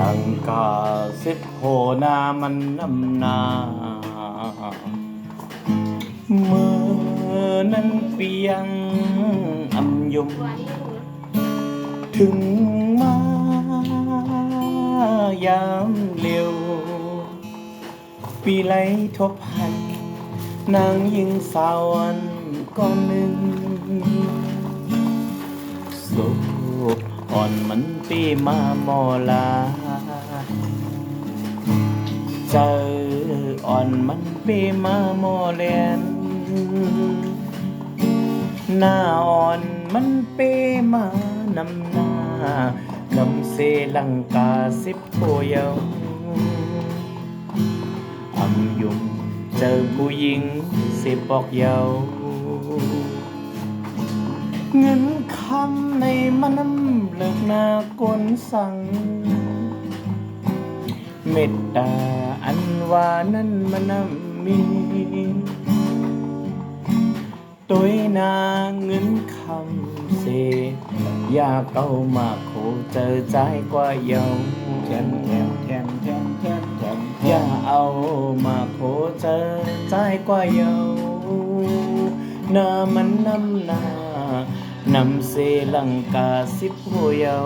ลังกาสิบโหนามันนำนาเมื่อนั้นเปียงอำยมถึงมายามเร็วปีไหลทบหันนางยิงสาวันก่อนหนึ่งสุขอ่อนมันปีมาหมอลาเจออ่อนมันปีมาหมอเลียนหน้าอ่อนมันปีมานำหน้านำเสลังกาสิบโพเยาอำยุมเจอผู้หญิงสิบบอกเยาเงินคำในมันเลิกหน้ากวนสั่งเมตตาอันว่านั้นมันมีตัวนาเงินคำเสอยากเอามาโคเจอใจกว่าเยาแทนอย่าเอามาโคเจอใจกว่าเยาหน้ามันนำหน้านำเสลังกาสิบโหเยา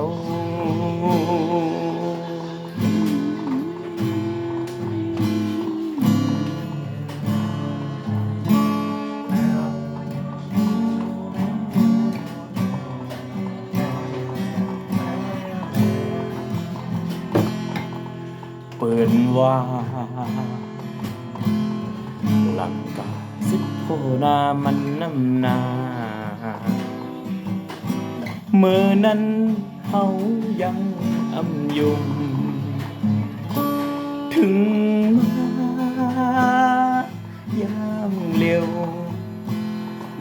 เปิดว่าลังกาสิบโหนามันนำนาเมื่อนั้นเฮายังอำยุมถึงมายามเร็ว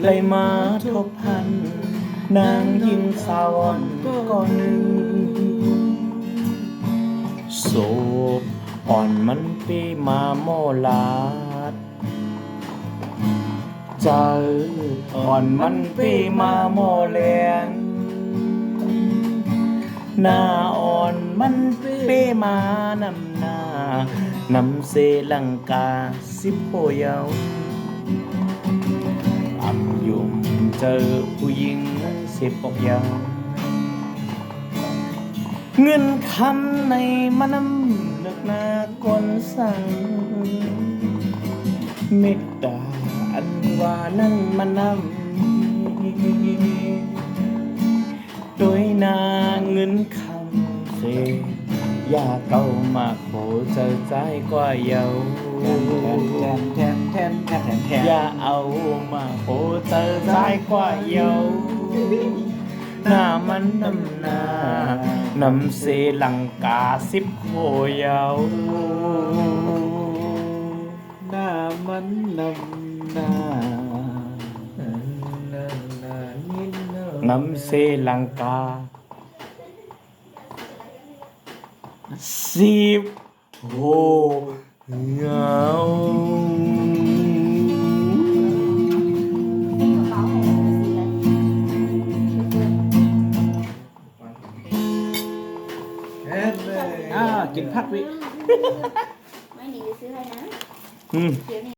เลยมาทบพันนางยิงสาวันก่อนหนึ่งโศกอ่อนมันปีมาโมลาดเจออ่อนมันปีมาโมเลียนหน้าอ่อนมันปีมานำหน้านำเสลังกาสิบโหเยาอำยุมเจอผู้หญิงสิบบอกเยาเงินคำในมันเลิกหน้ากวนสั่งเมตตาอันว่านั้นมันโดยนาเงินคำเสอย่าเก่ามาโขเจอใจกว่าเยาอย่าเอามาโขเจอใจกว่าเยาหน้ามันนำหน้านำเสลังกาสิบโหเยาหน้ามันนำหน้านำเสลังกาสิบโหเยากินผักวิไม่หนีจะซื้ออะไรนะ